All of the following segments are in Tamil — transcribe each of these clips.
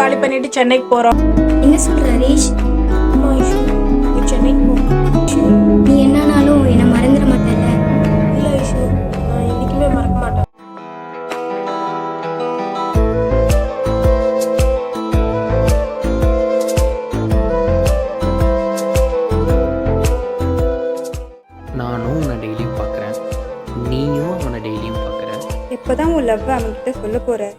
காலி பண்ணிட்டு சென்னைக்கு போறோம். என்ன சொல்ற ஹரீஷ்? ஆமா ஐஷு, நீ சென்னைக்கு போ. ஐஷு, நீ என்னன்னாலும் என்னை மறந்துட மாட்டேல்ல? இல்ல ஐஷு, நான் என்னைக்குமே மறக்க மாட்டேன். நானும் உன்னை டெய்லியும் பார்க்குறேன், நீயும் அவனை டெய்லியும் பார்க்குற. எப்போதான் உன் லவ் அவன்கிட்ட சொல்ல போற?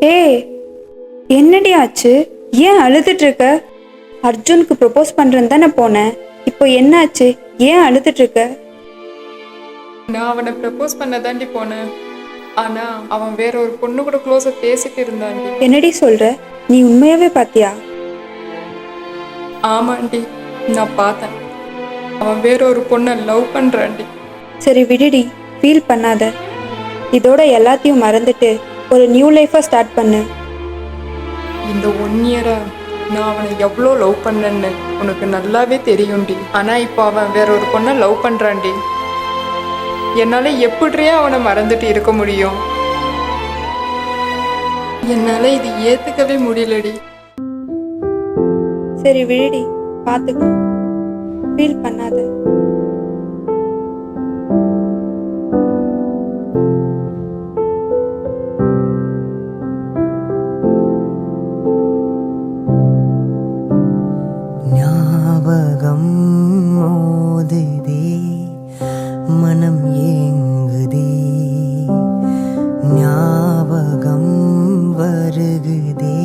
ஏய், என்னடி ஆச்சு? ஏன் அழுதுட்டு இருக்க? அர்ஜுனுக்கு ப்ரொபோஸ் பண்றேன்னு தானே போனேன், இப்போ என்ன ஆச்சு? ஏன் அழுதுட்டு இருக்க? நான் அவனை ப்ரப்போஸ் பண்ண தாண்டி போனேன். ஆனா அவன் வேற ஒரு பொண்ணு கூட க்ளோஸா பேசிட்டு இருந்தாண்டி. என்னடி சொல்ற? நீ உண்மையாவே பாத்தியா? ஆமாண்டி, நான் பார்த்தேன். அவன் வேற ஒரு பொண்ணை லவ் பண்றாண்டி. சரி விடுடி, ஃபீல் பண்ணாத. இதோட எல்லாத்தையும் மறந்துட்டு ஒரு நியூ லைஃபை ஸ்டார்ட் பண்ணு. இந்த 1 இயரா நான் அவனை எவ்வளோ லவ் பண்ணேன்னு உனக்கு நல்லாவே தெரியும்டி. ஆனா இப்போ அவன் வேற ஒரு பொண்ணை லவ் பண்றான்டி. என்னால எப்படியே அவனை மறந்துட்டு இருக்க முடியும்? என்னால இது ஏத்துக்கவே முடியலடி. சரி விடுடி, பார்த்துக்கலாம். ஃபீல் பண்ணாத. ஞாபகம் மோதுதே, மனம் ஏங்குதே, ஞாபகம் வருகுதே,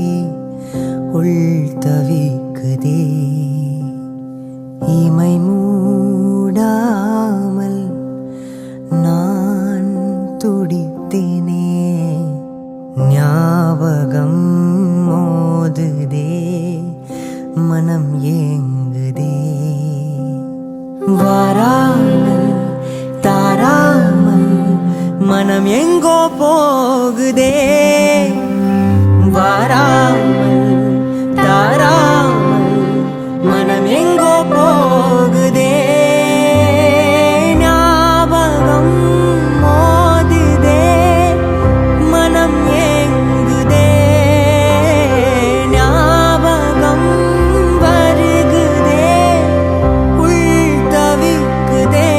உள் தவிக்குதே. இமை மூடாமல் நான் துடித்தேனே, ஞாபகம் மோதுதே, மனம் ஏங்குதே. வாராமல் தாராமல் மனம் எங்கோ போகுதே. வாராமல் தாராமல் மனம் எங்கோ போகுதே. ஞாபகம் மோதுதே, மனம் ஏங்குதே, ஞாபகம் வருகுதே, உள் தவிக்குதே.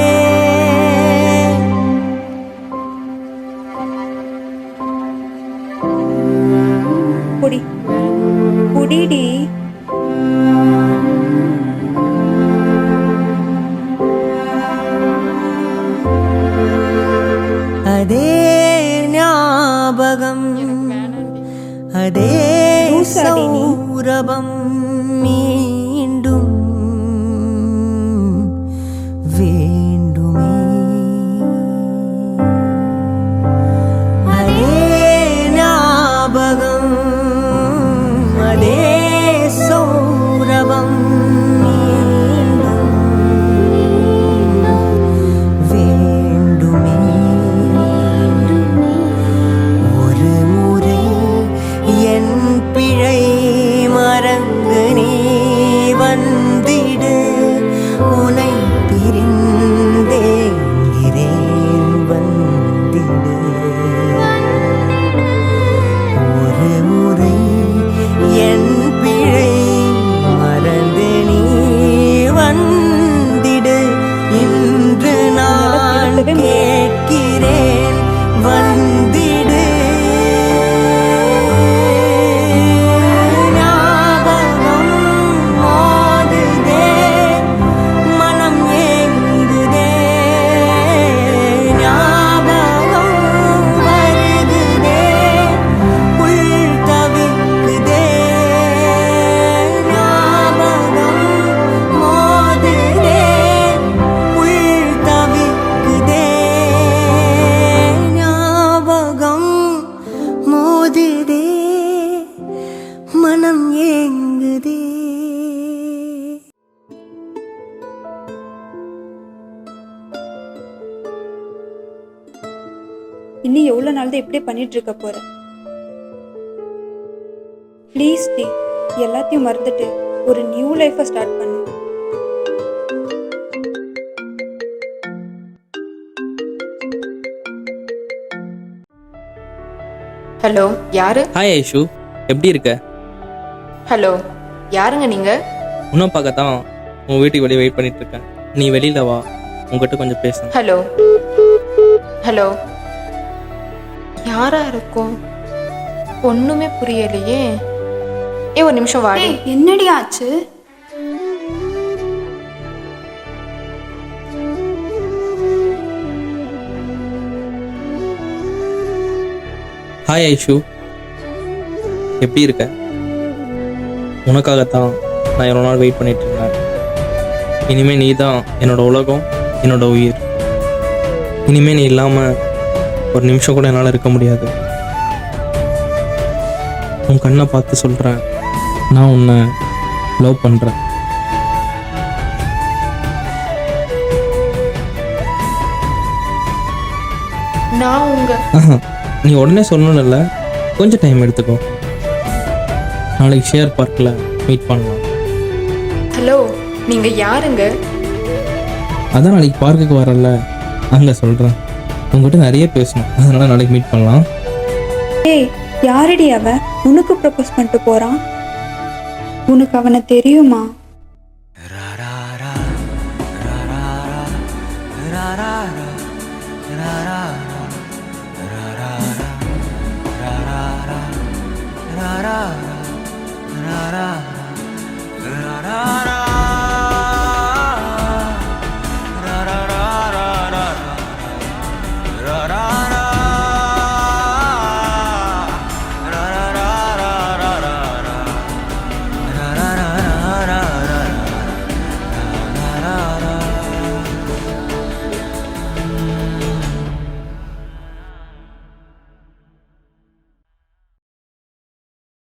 குடி குடிடி. அதே ஞாபகம், அதே லூசாடி நீ. சௌரபம் மீண்டும் வேண்டுமே. அதே ஞாபகம், அதே சௌரபம் மீண்டும் வேண்டுமே. ஒரு முறை என் பிழை மறந்து இன்னும் எவ்வளோ நாள் தான் இப்படியே பண்ணிட்டு இருக்க போற? ப்ளீஸ் டி, எல்லாத்தையும் மறந்துட்டு ஒரு நியூ லைஃபை ஸ்டார்ட் பண்ணு. ஹலோ, யாரு? ஹாய் ஐஷு, எப்படி இருக்க? ஹலோ, யாருங்க நீங்க? இன்னும் பார்க்கத்தான் உன் வீட்டுக்கு வெளியே வெயிட் பண்ணிட்டு இருக்கேன். நீ வெளியில வா, உங்ககிட்ட கொஞ்சம் பேசணும். ஹலோ ஹலோ, யாரா இருக்கும்? ஒண்ணுமே புரியலையே. ஒரு நிமிஷம் வாடி. ஏய், என்னடி ஆச்சு? ஹாய் ஐஷு, எப்படி இருக்க? உனக்காகத்தான் நான் எவ்வளோ நாள் வெயிட் பண்ணிட்டு இருந்தேன். இனிமேல் நீ தான் என்னோட உலகம், என்னோட உயிர். இனிமேல் நீ இல்லாமல் ஒரு நிமிஷம் கூட என்னால் இருக்க முடியாது. உன் கண்ணை பார்த்து சொல்கிறேன், நான் உன்னை லவ் பண்ணுறேன். நான் உங்க நீ உடனே சொல்லணும்ல, கொஞ்சம் டைம் எடுத்துக்கோ. நாளைக்கு ஷேர் பார்க்கில் மீட் பண்ணலாம். ஹலோ, நீங்க யாருங்க? அதான் நாளைக்கு பார்க்குக்கு வரல, அங்கே சொல்கிறேன். உங்ககிட்ட நிறைய பேசணும், அதனால் நாளைக்கு மீட் பண்ணலாம். ஏய், யாரடி அவன் உனக்கு ப்ரப்போஸ் பண்ணிட்டு போறான்? உனக்கு அவனை தெரியுமா? ra ra ra ra ra ra ra ra ra ra